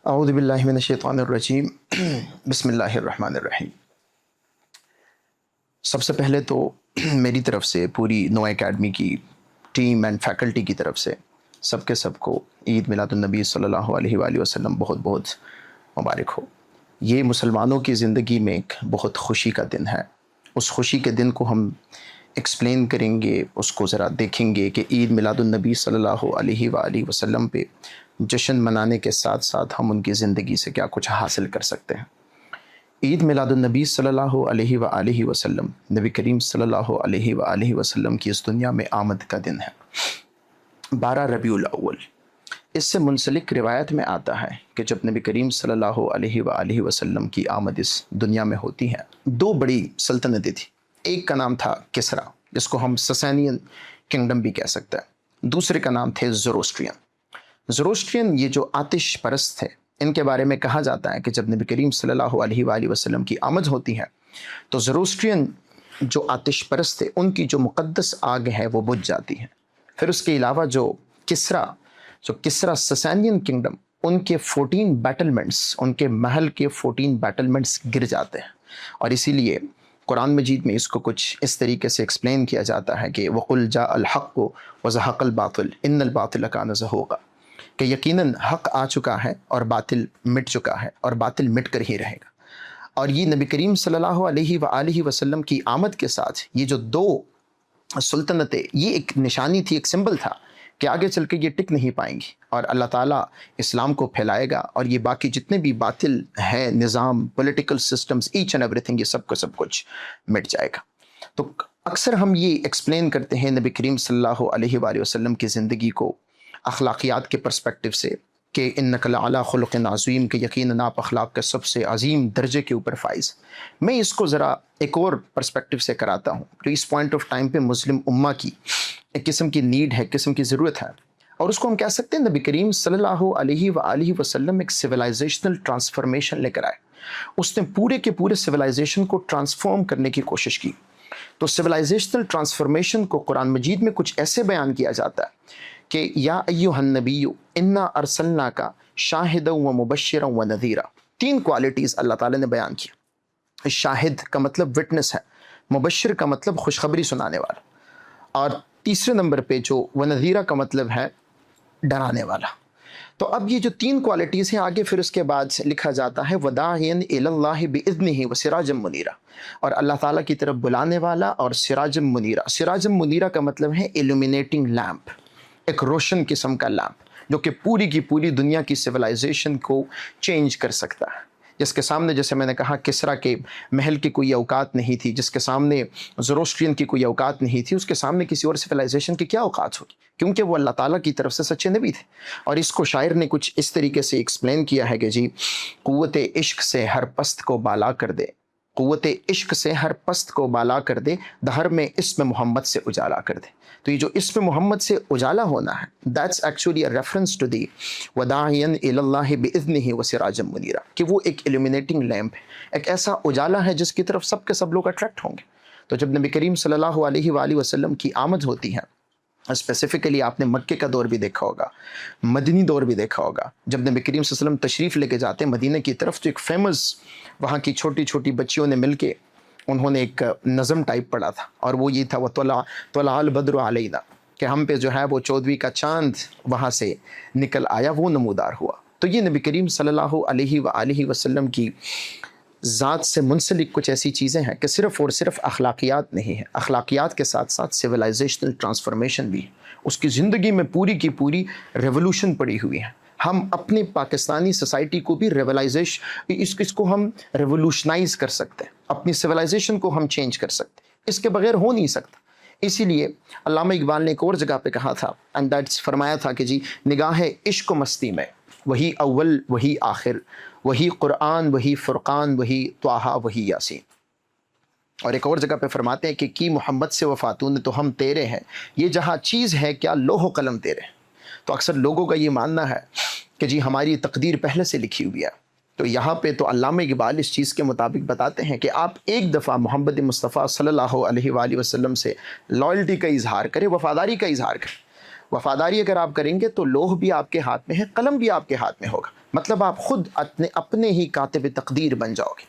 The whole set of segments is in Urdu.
اعوذ باللہ من الشیطان الرجیم بسم اللہ الرحمن الرحیم۔ سب سے پہلے تو میری طرف سے پوری نو اکیڈمی کی ٹیم اینڈ فیکلٹی کی طرف سے سب کو عید میلاد النبی صلی اللہ علیہ وآلہ وسلم بہت بہت مبارک ہو۔ یہ مسلمانوں کی زندگی میں ایک بہت خوشی کا دن ہے۔ اس خوشی کے دن کو ہم ایکسپلین کریں گے، اس کو ذرا دیکھیں گے کہ عید میلاد النبی صلی اللہ علیہ وآلہ وسلم پہ جشن منانے کے ساتھ ساتھ ہم ان کی زندگی سے کیا کچھ حاصل کر سکتے ہیں۔ عید میلاد النبی صلی اللہ علیہ وآلہ وسلم نبی کریم صلی اللہ علیہ وآلہ وسلم کی اس دنیا میں آمد کا دن ہے، 12 ربیع الاول۔ اس سے منسلک روایت میں آتا ہے کہ جب نبی کریم صلی اللہ علیہ وآلہ وسلم کی آمد اس دنیا میں ہوتی ہے، دو بڑی سلطنتیں تھیں۔ ایک کا نام تھا کسرا، جس کو ہم سسانین کنگڈم بھی کہہ سکتے ہیں۔ دوسرے کا نام تھے زروسٹرین یہ جو آتش پرست تھے، ان کے بارے میں کہا جاتا ہے کہ جب نبی کریم صلی اللہ علیہ وآلہ وسلم کی آمد ہوتی ہے تو زروسٹرین جو آتش پرست تھے، ان کی جو مقدس آگ ہے وہ بجھ جاتی ہے۔ پھر اس کے علاوہ جو کسرا سسانین کنگڈم، ان کے 14 بیٹلمنٹس، ان کے محل کے 14 بیٹلمنٹس گر جاتے ہیں، اور اسی لیے قرآن مجید میں اس کو کچھ اس طریقے سے ایکسپلین کیا جاتا ہے کہ وَقُلْ جَاءَ الْحَقُّ وَزَهَقَ الْبَاطِلُ إِنَّ الْبَاطِلَ كَانَ زَهُوقًا، کہ یقیناً حق آ چکا ہے اور باطل مٹ چکا ہے، اور باطل مٹ کر ہی رہے گا۔ اور یہ نبی کریم صلی اللہ علیہ وآلہ وسلم کی آمد کے ساتھ یہ جو دو سلطنتیں، یہ ایک نشانی تھی، ایک سمبل تھا کہ آگے چل کے یہ ٹک نہیں پائیں گی، اور اللہ تعالیٰ اسلام کو پھیلائے گا، اور یہ باقی جتنے بھی باطل ہیں نظام، political systems, each and everything, یہ سب کچھ مٹ جائے گا۔ تو اکثر ہم یہ ایکسپلین کرتے ہیں نبی کریم صلی اللہ علیہ وآلہ وسلم کی زندگی کو اخلاقیات کے پرسپیکٹو سے کہ انک لعلی خلق عظیم، کہ یقیناً آپ اخلاق کے سب سے عظیم درجے کے اوپر فائز۔ میں اس کو ذرا ایک اور پرسپیکٹو سے کراتا ہوں، تو اس پوائنٹ آف ٹائم پہ مسلم امہ کی ایک قسم کی نیڈ ہے، قسم کی ضرورت ہے، اور اس کو ہم کہہ سکتے ہیں نبی کریم صلی اللہ علیہ وآلہ وسلم ایک سویلائزیشنل ٹرانسفارمیشن لے کر آئے۔ اس نے پورے کے پورے سویلائزیشن کو ٹرانسفارم کرنے کی کوشش کی۔ تو سویلائزیشنل ٹرانسفارمیشن کو قرآن مجید میں کچھ ایسے بیان کیا جاتا ہے کہ یا ایھا النبی انا ارسلناک شاہدا و مبشرا و نذیرا۔ 3 کوالٹیز اللہ تعالیٰ نے بیان کیا۔ شاہد کا مطلب وٹنس ہے، مبشر کا مطلب خوشخبری سنانے والا، اور تیسرے نمبر پہ جو ونذیرا کا مطلب ہے ڈرانے والا۔ تو اب یہ جو 3 کوالٹیز ہیں، آگے پھر اس کے بعد لکھا جاتا ہے وداعیا الی اللہ باذنہ وسراجا منیرا، اور اللہ تعالیٰ کی طرف بلانے والا اور سراجا منیرا۔ سراجا منیرا کا مطلب ہے ایلومینیٹنگ لیمپ، ایک روشن قسم کا لیمپ جو کہ پوری کی پوری دنیا کی سویلائزیشن کو چینج کر سکتا ہے، جس کے سامنے، جیسے میں نے کہا، کسرا کے محل کی کوئی اوقات نہیں تھی، جس کے سامنے زروسٹرین کی کوئی اوقات نہیں تھی، اس کے سامنے کسی اور سویلائزیشن کی کیا اوقات ہوگی، کیونکہ وہ اللہ تعالیٰ کی طرف سے سچے نبی تھے۔ اور اس کو شاعر نے کچھ اس طریقے سے ایکسپلین کیا ہے کہ جی، قوت عشق سے ہر پست کو بالا کر دے، قوت عشق سے ہر پست کو بالا کر دے، دہر میں اسم محمد سے اجالا کر دے۔ تو یہ جو اسم محمد سے اجالا ہونا ہے، that's actually a reference to the وداعیا الی اللہ باذنہ وسراجا منیرا، کہ وہ ایک illuminating لیمپ ہے، ایک ایسا اجالا ہے جس کی طرف سب کے سب لوگ اٹریکٹ ہوں گے۔ تو جب نبی کریم صلی اللہ علیہ وآلہ وسلم کی آمد ہوتی ہے، اسپیسیفکلی آپ نے مکے کا دور بھی دیکھا ہوگا، مدنی دور بھی دیکھا ہوگا، جب نبی کریم صلی اللہ علیہ وسلم تشریف لے کے جاتے ہیں مدینہ کی طرف، تو ایک فیمس وہاں کی چھوٹی چھوٹی بچیوں نے مل کے انہوں نے ایک نظم ٹائپ پڑھا تھا، اور وہ یہ تھا وَطَلَعَ الْبَدْرُ عَلَيْنَا، کہ ہم پہ جو ہے وہ 14ویں کا چاند وہاں سے نکل آیا، وہ نمودار ہوا۔ تو یہ نبی کریم صلی اللہ علیہ وآلہ وسلم کی ذات سے منسلک کچھ ایسی چیزیں ہیں کہ صرف اور صرف اخلاقیات نہیں ہیں، اخلاقیات کے ساتھ ساتھ سویلائزیشنل ٹرانسفارمیشن بھی ہے۔ اس کی زندگی میں پوری کی پوری ریولوشن پڑی ہوئی ہے۔ ہم اپنی پاکستانی سوسائٹی کو بھی اس کو ہم ریولوشنائز کر سکتے ہیں، اپنی سویلائزیشن کو ہم چینج کر سکتے ہیں، اس کے بغیر ہو نہیں سکتا۔ اسی لیے علامہ اقبال نے ایک اور جگہ پہ کہا تھا، اینڈ دیٹس فرمایا تھا کہ جی، نگاہ عشق و مستی میں وہی اول وہی آخر، وہی قرآن وہی فرقان، وہی طٰہٰ وہی یاسین۔ اور ایک اور جگہ پہ فرماتے ہیں کہ کی محمد سے وفاتون تو ہم تیرے ہیں، یہ جہاں چیز ہے کیا لوح و قلم تیرے ہیں۔ تو اکثر لوگوں کا یہ ماننا ہے کہ جی ہماری تقدیر پہلے سے لکھی ہوئی ہے، تو یہاں پہ تو علامہ اقبال اس چیز کے مطابق بتاتے ہیں کہ آپ ایک دفعہ محمد مصطفیٰ صلی اللہ علیہ وآلہ وسلم سے لائلٹی کا اظہار کریں، وفاداری کا اظہار کریں۔ وفاداری اگر آپ کریں گے تو لوح بھی آپ کے ہاتھ میں ہے، قلم بھی آپ کے ہاتھ میں ہوگا، مطلب آپ خود اپنے ہی کاتب تقدیر بن جاؤ گے.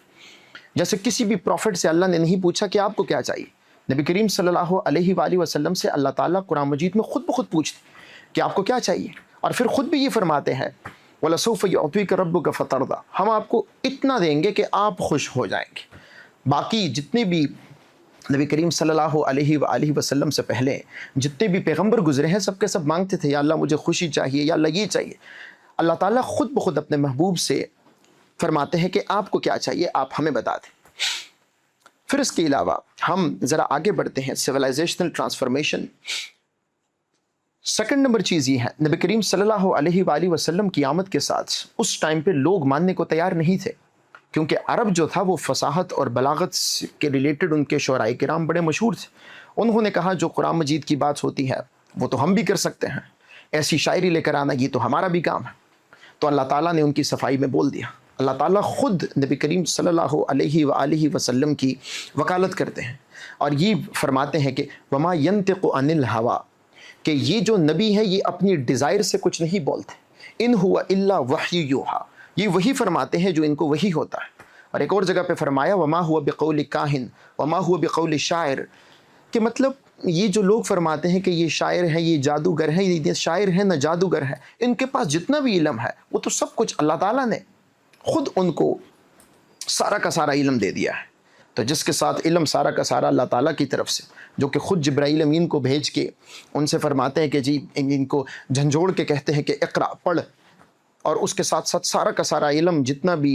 جیسے کسی بھی پروفٹ سے اللہ نے نہیں پوچھا کہ آپ کو کیا چاہیے، نبی کریم صلی اللہ علیہ وآلہ وسلم سے اللہ تعالیٰ قرآن مجید میں خود بخود پوچھتے کہ آپ کو کیا چاہیے، اور پھر خود بھی یہ فرماتے ہیں وَلَسَوْفَ يُعْطِيكَ رَبُّكَ فَتَرْضَىٰ، ہم آپ کو اتنا دیں گے کہ آپ خوش ہو جائیں گے. باقی جتنے بھی نبی کریم صلی اللہ علیہ وآلہ وسلم سے پہلے جتنے بھی پیغمبر گزرے ہیں، سب کے سب مانگتے تھے یا اللہ مجھے خوشی چاہیے، یا اللہ یہ چاہیے. اللہ تعالیٰ خود بخود اپنے محبوب سے فرماتے ہیں کہ آپ کو کیا چاہیے، آپ ہمیں بتا دیں. پھر اس کے علاوہ ہم ذرا آگے بڑھتے ہیں. Civilisational transformation. سیکنڈ نمبر چیز یہ ہے، نبی کریم صلی اللہ علیہ وآلہ وسلم کی آمد کے ساتھ اس ٹائم پہ لوگ ماننے کو تیار نہیں تھے، کیونکہ عرب جو تھا وہ فصاحت اور بلاغت کے ریلیٹڈ ان کے شعراء کرام بڑے مشہور تھے. انہوں نے کہا جو قرآن مجید کی بات ہوتی ہے وہ تو ہم بھی کر سکتے ہیں، ایسی شاعری لے کر آنا یہ تو ہمارا بھی کام ہے. تو اللہ تعالیٰ نے ان کی صفائی میں بول دیا. اللہ تعالیٰ خود نبی کریم صلی اللہ علیہ وآلہ وسلم کی وکالت کرتے ہیں اور یہ فرماتے ہیں کہ وما ينطق عن الهوى، کہ یہ جو نبی ہے یہ اپنی ڈیزائر سے کچھ نہیں بولتے. ان هو الا وحی یوحیٰ، یہ وہی فرماتے ہیں جو ان کو وہی ہوتا ہے. اور ایک اور جگہ پہ فرمایا وما هو بقول کاہن وما هو بقول شاعر، کہ مطلب یہ جو لوگ فرماتے ہیں کہ یہ شاعر ہیں، یہ جادوگر ہیں، یہ شاعر ہیں نہ جادوگر ہیں، ان کے پاس جتنا بھی علم ہے وہ تو سب کچھ اللہ تعالیٰ نے خود ان کو سارا کا سارا علم دے دیا ہے. تو جس کے ساتھ علم سارا کا سارا اللہ تعالیٰ کی طرف سے، جو کہ خود جبرائیل امین کو بھیج کے ان سے فرماتے ہیں کہ جی ان کو جھنجھوڑ کے کہتے ہیں کہ اقرا پڑھ، اور اس کے ساتھ ساتھ سارا کا سارا علم جتنا بھی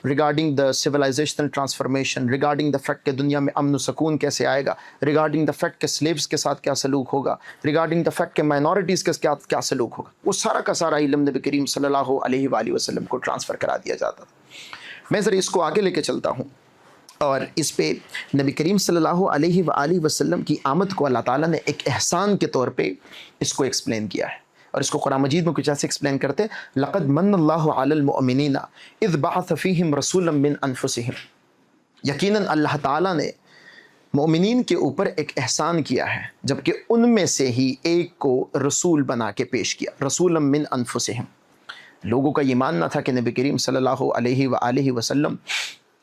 regarding the civilisational transformation, regarding the fact کہ دنیا میں امن و سکون کیسے آئے گا، ریگارڈنگ دا فیکٹ کہ سلیبس کے ساتھ کیا سلوک ہوگا، ریگارڈنگ دا فیکٹ کہ مائنورٹیز کے ساتھ کیا سلوک ہوگا، وہ سارا کا سارا علم نبی کریم صلی اللہ علیہ وآلہ وسلم کو ٹرانسفر کرا دیا جاتا تھا. میں ذرا اس کو آگے لے کے چلتا ہوں، اور اس پہ نبی کریم صلی اللہ علیہ وآلہ وسلم کی آمد کو اللہ تعالیٰ نے ایک احسان کے طور پہ اس کو ایکسپلین کیا ہے. اور اس کو قرآن مجید میں کچھ ایسے ایکسپلین کرتے ہیں لَقَدْ مَنَّ اللَّهُ عَلَى الْمُؤْمِنِينَ اِذْ بَعَثَ فِيهِمْ رَسُولًا مِّنْ أَنفُسِهِمْ، یقیناً اللہ تعالیٰ نے مومنین کے اوپر ایک احسان کیا ہے جبکہ ان میں سے ہی ایک کو رسول بنا کے پیش کیا. رسولا من انفسہم، لوگوں کا یہ ماننا تھا کہ نبی کریم صلی اللہ علیہ وآلہ وسلم،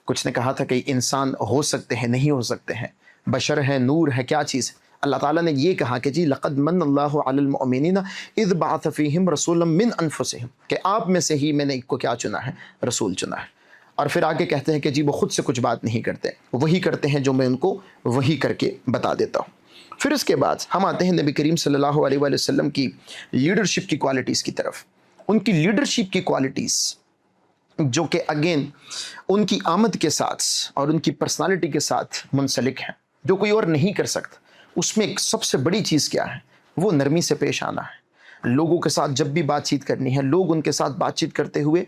کچھ نے کہا تھا کہ انسان ہو سکتے ہیں نہیں ہو سکتے ہیں، بشر ہے نور ہے کیا چیز ہے. اللہ تعالیٰ نے یہ کہا کہ جی لقد من اللہ علی المؤمنین اذ بعث فیہم رسولا من انفسہم، کہ آپ میں سے ہی میں نے ایک کو کیا چنا ہے، رسول چنا ہے. اور پھر آگے کہتے ہیں کہ جی وہ خود سے کچھ بات نہیں کرتے، وہی کرتے ہیں جو میں ان کو وہی کر کے بتا دیتا ہوں. پھر اس کے بعد ہم آتے ہیں نبی کریم صلی اللہ علیہ وآلہ وسلم کی لیڈرشپ کی کوالٹیز کی طرف. ان کی لیڈرشپ کی کوالٹیز جو کہ اگین ان کی آمد کے ساتھ اور ان کی پرسنالٹی کے ساتھ منسلک ہیں، جو کوئی اور نہیں کر سکتا. اس میں ایک سب سے بڑی چیز کیا ہے، وہ نرمی سے پیش آنا ہے. لوگوں کے ساتھ جب بھی بات چیت کرنی ہے، لوگ ان کے ساتھ بات چیت کرتے ہوئے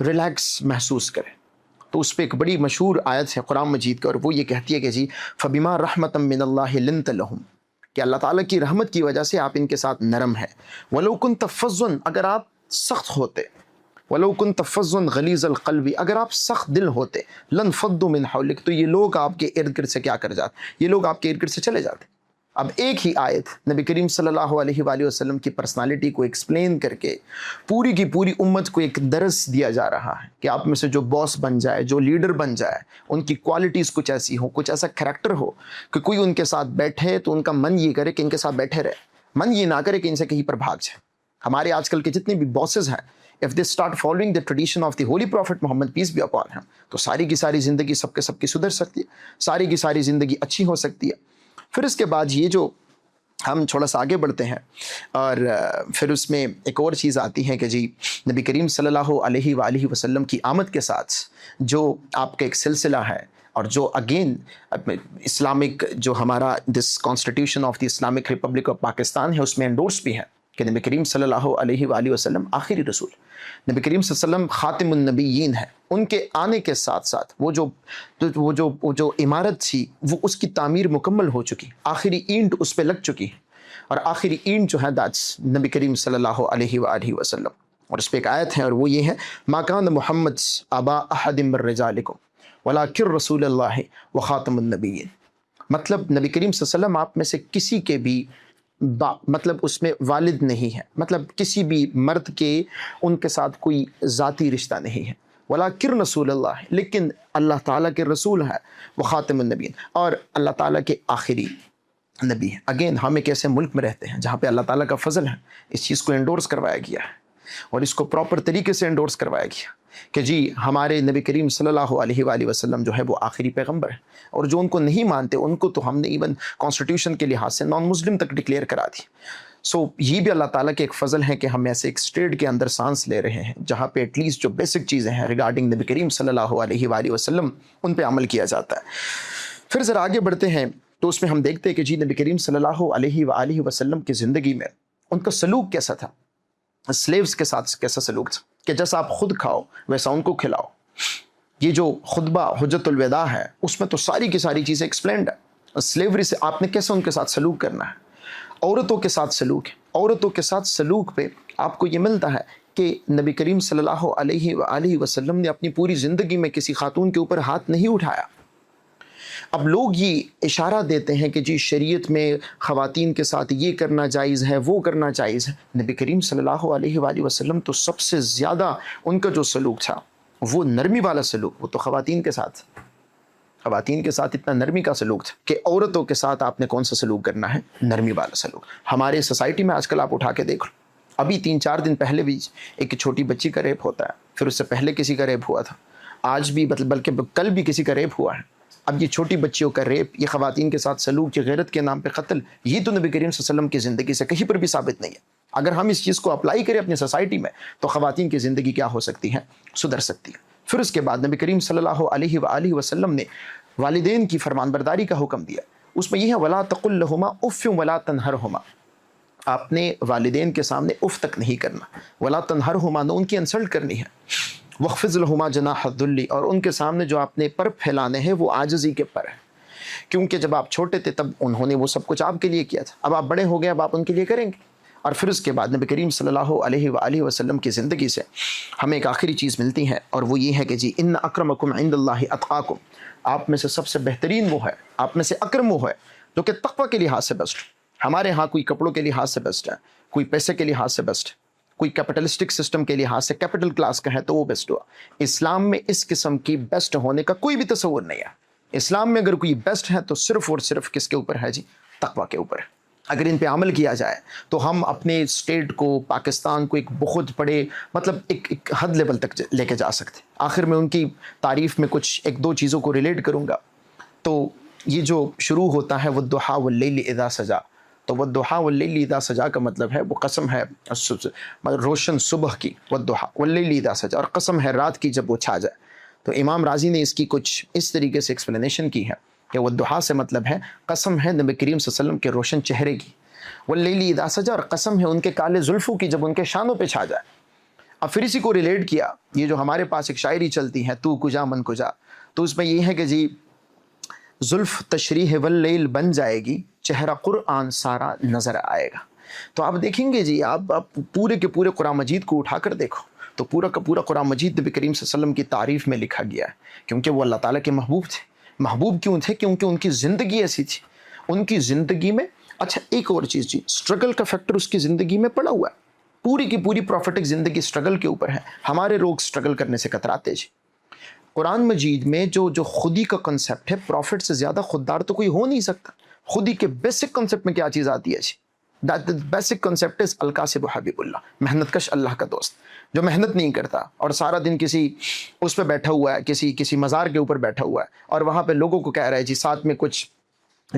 ریلیکس محسوس کریں. تو اس پہ ایک بڑی مشہور آیت ہے قرآن مجید کا، اور وہ یہ کہتی ہے کہ جی فَبِمَا رَحْمَةً مِّنَ اللَّهِ لِنْتَ لَهُمْ، کہ اللہ تعالیٰ کی رحمت کی وجہ سے آپ ان کے ساتھ نرم ہیں. وَلَوْ كُنْتَ فَظًّا، اگر آپ سخت ہوتے، وَلَوْ كُنْتَ فَظًّا غَلِيظَ الْقَلْبِ، اگر آپ سخت دل ہوتے، لَانْفَضُّوا مِنْ حَوْلِكَ، تو یہ لوگ آپ کے ارد گرد سے کیا کر جاتے، یہ لوگ آپ کے ارد گرد سے چلے جاتے. اب ایک ہی آیت نبی کریم صلی اللہ علیہ وآلہ وسلم کی پرسنالٹی کو ایکسپلین کر کے پوری کی پوری امت کو ایک درس دیا جا رہا ہے کہ آپ میں سے جو باس بن جائے، جو لیڈر بن جائے، ان کی کوالٹیز کچھ ایسی ہو، کچھ ایسا کریکٹر ہو کہ کوئی ان کے ساتھ بیٹھے تو ان کا من یہ کرے کہ ان کے ساتھ بیٹھے رہے، من یہ نہ کرے کہ ان سے کہیں پر بھاگ جائے. ہمارے آج کل کے جتنے بھی باسز ہیں، if they start following the tradition of the holy prophet Muhammad peace be upon him، تو ساری کی ساری زندگی سب کے سب کی سدھر سکتی ہے، ساری کی ساری زندگی اچھی ہو سکتی ہے. پھر اس کے بعد یہ جو ہم تھوڑا سا آگے بڑھتے ہیں، اور پھر اس میں ایک اور چیز آتی ہے کہ جی نبی کریم صلی اللہ علیہ وآلہ وسلم کی آمد کے ساتھ جو آپ کا ایک سلسلہ ہے، اور جو اگین اسلامک جو ہمارا this constitution of the Islamic republic of Pakistan ہے، اس میں انڈورس بھی ہے کہ نبی کریم صلی اللہ علیہ وآلہ وسلم آخری رسول، نبی کریم صلی اللہ علیہ وسلم خاتم النبیین ہے. ان کے آنے کے ساتھ ساتھ وہ جو عمارت تھی وہ اس کی تعمیر مکمل ہو چکی، آخری اینٹ اس پہ لگ چکی ہے، اور آخری اینٹ جو ہے دیٹس نبی کریم صلی اللہ علیہ وآلہ وسلم. اور اس پہ ایک آیت ہے، اور وہ یہ ہے ما کان محمد ابا احد من رجالکم ولکن رسول اللہ وخاتم النبیین. مطلب نبی کریم صلی اللہ علیہ وسلم آپ میں سے کسی کے بھی مطلب اس میں والد نہیں ہے، مطلب کسی بھی مرد کے ان کے ساتھ کوئی ذاتی رشتہ نہیں ہے، ولاکن رسول اللہ، لیکن اللہ تعالیٰ کے رسول ہے، وہ خاتم النبیین اور اللہ تعالیٰ کے آخری نبی ہے۔ اگین ہم ایک ایسے ملک میں رہتے ہیں جہاں پہ اللہ تعالیٰ کا فضل ہے، اس چیز کو انڈورس کروایا گیا ہے اور اس کو پراپر طریقے سے انڈورس کروایا گیا کہ جی ہمارے نبی کریم صلی اللہ علیہ وآلہ وسلم جو ہے وہ آخری پیغمبر ہے، اور جو ان کو نہیں مانتے ان کو تو ہم نے ایون کانسٹیٹیوشن کے لحاظ سے نان مسلم تک ڈکلیئر کرا دی۔ سو یہ بھی اللہ تعالیٰ کے ایک فضل ہے کہ ہم ایسے ایک اسٹیٹ کے اندر سانس لے رہے ہیں جہاں پہ ایٹ لیسٹ جو بیسک چیزیں ہیں ریگارڈنگ نبی کریم صلی اللہ علیہ وآلہ وسلم ان پہ عمل کیا جاتا ہے۔ پھر ذرا آگے بڑھتے ہیں تو اس میں ہم دیکھتے ہیں کہ جی نبی کریم صلی اللہ علیہ وآلہ وسلم کی زندگی میں ان کا سلوک کیسا تھا، سلیوز کے ساتھ کیسا سلوک تھا کہ جیسا آپ خود کھاؤ ویسا ان کو کھلاؤ۔ یہ جو خطبہ حجت الوداع ہے اس میں تو ساری کی ساری چیزیں ایکسپلینڈ ہے، سلیوری سے آپ نے کیسے ان کے ساتھ سلوک کرنا ہے۔ عورتوں کے ساتھ سلوک ہے، عورتوں کے ساتھ سلوک پہ آپ کو یہ ملتا ہے کہ نبی کریم صلی اللہ علیہ وآلہ وسلم نے اپنی پوری زندگی میں کسی خاتون کے اوپر ہاتھ نہیں اٹھایا۔ اب لوگ یہ اشارہ دیتے ہیں کہ جی شریعت میں خواتین کے ساتھ یہ کرنا جائز ہے، وہ کرنا جائز ہے۔ نبی کریم صلی اللہ علیہ وآلہ وسلم تو سب سے زیادہ ان کا جو سلوک تھا وہ نرمی والا سلوک، وہ تو خواتین کے ساتھ اتنا نرمی کا سلوک تھا کہ عورتوں کے ساتھ آپ نے کون سا سلوک کرنا ہے، نرمی والا سلوک۔ ہمارے سوسائٹی میں آج کل آپ اٹھا کے دیکھ لو، ابھی 3-4 دن پہلے بھی ایک چھوٹی بچی کا ریپ ہوتا ہے، پھر اس سے پہلے کسی کا ریپ ہوا تھا، آج بھی بلکہ کل بھی کسی کا ریپ ہوا ہے۔ اب یہ چھوٹی بچیوں کا ریپ، یہ خواتین کے ساتھ سلوک، یہ غیرت کے نام پہ قتل، یہ تو نبی کریم صلی اللہ علیہ وسلم کی زندگی سے کہیں پر بھی ثابت نہیں ہے۔ اگر ہم اس چیز کو اپلائی کریں اپنی سوسائٹی میں تو خواتین کی زندگی کیا ہو سکتی ہے، سدھر سکتی ہے۔ پھر اس کے بعد نبی کریم صلی اللہ علیہ وآلہ وسلم نے والدین کی فرمان برداری کا حکم دیا، اس میں یہ ہے وَلَا تَقُلْ لَهُمَا أُفٍّ وَلَا تَنْهَرْهُمَا، آپ نے والدین کے سامنے اف تک نہیں کرنا، وَلَا تَنْهَرْهُمَا، نہ ان کی انسلٹ کرنی ہے، وَخْفِضْ لَهُمَا جَنَاحَ الذُّلِّ، اور ان کے سامنے جو آپ نے پر پھیلانے ہیں وہ عاجزی کے پر ہے، کیونکہ جب آپ چھوٹے تھے تب انہوں نے وہ سب کچھ آپ کے لیے کیا تھا، اب آپ بڑے ہو گئے اب آپ ان کے لیے کریں گے۔ اور پھر اس کے بعد نبی کریم صلی اللہ علیہ وآلہ وسلم کی زندگی سے ہمیں ایک آخری چیز ملتی ہے، اور وہ یہ ہے کہ جی ان اکرمکم عند اللہ اتقاکم، آپ میں سے سب سے بہترین وہ ہے، آپ میں سے اکرم وہ ہے جو کہ تقوی کے لحاظ سے بیسٹ ہے۔ ہمارے ہاں کوئی کپڑوں کے لحاظ سے بیسٹ ہے، کوئی پیسے کے لحاظ سے بیسٹ ہے، کوئی کیپٹلسٹک سسٹم کے لحاظ سے کیپٹل کلاس کا ہے تو وہ بیسٹ ہوا۔ اسلام میں اس قسم کی بیسٹ ہونے کا کوئی بھی تصور نہیں ہے۔ اسلام میں اگر کوئی بیسٹ ہے تو صرف اور صرف کس کے اوپر ہے جی، تقوی کے اوپر ہے۔ اگر ان پہ عمل کیا جائے تو ہم اپنے اسٹیٹ کو، پاکستان کو ایک بہت بڑے مطلب ایک حد لیول تک لے کے جا سکتے۔ آخر میں ان کی تعریف میں کچھ 1-2 چیزوں کو ریلیٹ کروں گا۔ تو یہ جو شروع ہوتا ہے وَالضُّحَىٰ وَاللَّيْلِ إِذَا سَجَىٰ، تو وَالضُّحَىٰ وَاللَّيْلِ إِذَا سَجَىٰ کا مطلب ہے وہ قسم ہے روشن صبح کی، وَالضُّحَىٰ وَاللَّيْلِ إِذَا سَجَىٰ، اور قسم ہے رات کی جب وہ چھا جائے۔ تو امام رازی نے اس کی کچھ اس طریقے سے ایکسپلینیشن کی ہے کہ والضحیٰ سے مطلب ہے قسم ہے نبی کریم صلی اللہ علیہ وسلم کے روشن چہرے کی، واللیل اذا سجا، اور قسم ہے ان کے کالے زلفوں کی جب ان کے شانوں پہ چھا جائے۔ اب پھر اسی کو ریلیٹ کیا، یہ جو ہمارے پاس ایک شاعری چلتی ہے تو کجا من کجا، تو اس میں یہ ہے کہ جی زلف تشریح واللیل بن جائے گی، چہرہ قرآن سارا نظر آئے گا۔ تو آپ دیکھیں گے جی، آپ پورے کے پورے قرآن مجید کو اٹھا کر دیکھو تو پورا کا پورا قرآن مجید نبی کریم صلی اللہ علیہ وسلم کی تعریف میں لکھا گیا ہے، کیونکہ وہ اللہ تعالیٰ کے محبوب تھے۔ محبوب کیوں تھے؟ کیونکہ ان کی زندگی ایسی تھی، ان کی زندگی میں اچھا ایک اور چیز جی، اسٹرگل کا فیکٹر اس کی زندگی میں پڑا ہوا ہے، پوری کی پوری پروفیٹک زندگی اسٹرگل کے اوپر ہے۔ ہمارے لوگ اسٹرگل کرنے سے کتراتے جی۔ قرآن مجید میں جو خودی کا کنسیپٹ ہے، پروفٹ سے زیادہ خوددار تو کوئی ہو نہیں سکتا۔ خودی کے بیسک کنسیپٹ میں کیا چیز آتی ہے جی؟ That بیسک کنسیپٹ از الکاسب حبیب اللہ، محنت کش اللہ کا دوست، جو محنت نہیں کرتا اور سارا دن کسی اس پہ بیٹھا ہوا ہے، کسی مزار کے اوپر بیٹھا ہوا ہے، اور وہاں پہ لوگوں کو کہہ رہا ہے جی، ساتھ میں کچھ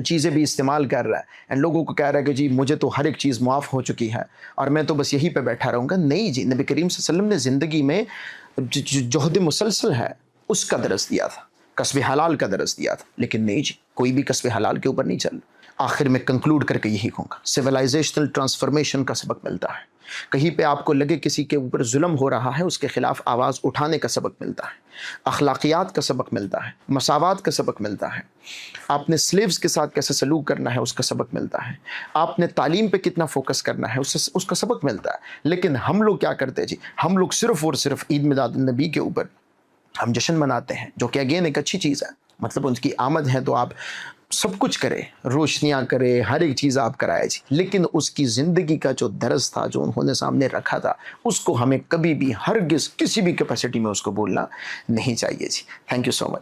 چیزیں بھی استعمال کر رہا ہے، اینڈ لوگوں کو کہہ رہا ہے کہ جی مجھے تو ہر ایک چیز معاف ہو چکی ہے اور میں تو بس یہیں پہ بیٹھا رہوں گا۔ نہیں جی، نبی کریم صلی اللہ علیہ وسلم نے زندگی میں جہد مسلسل ہے اس کا درس دیا تھا، کسب حلال کا درس دیا تھا، لیکن نہیں جی، کوئی بھی کسب حلال کے اوپر نہیں چل۔ آخر میں کنکلوڈ کر کے یہی کہوں گا، سویلائزیشنل ٹرانسفارمیشن کا سبق ملتا ہے۔ کہیں پہ آپ کو لگے کسی کے اوپر ظلم ہو رہا ہے، اس کے خلاف آواز اٹھانے کا سبق ملتا ہے، اخلاقیات کا سبق ملتا ہے، مساوات کا سبق ملتا ہے، آپ نے سلیوز کے ساتھ کیسے سلوک کرنا ہے اس کا سبق ملتا ہے، آپ نے تعلیم پہ کتنا فوکس کرنا ہے اس کا سبق ملتا ہے۔ لیکن ہم لوگ کیا کرتے ہیں جی، ہم لوگ صرف اور صرف عید میلاد النبی کے اوپر ہم جشن مناتے ہیں، جو کہ اگین ایک اچھی چیز ہے، مطلب ان کی آمد ہے تو آپ سب کچھ کرے، روشنیاں کرے، ہر ایک چیز آپ کرائے جی، لیکن اس کی زندگی کا جو درس تھا، جو انہوں نے سامنے رکھا تھا، اس کو ہمیں کبھی بھی ہرگز کسی بھی کیپیسٹی میں اس کو بولنا نہیں چاہیے جی۔ Thank you so much.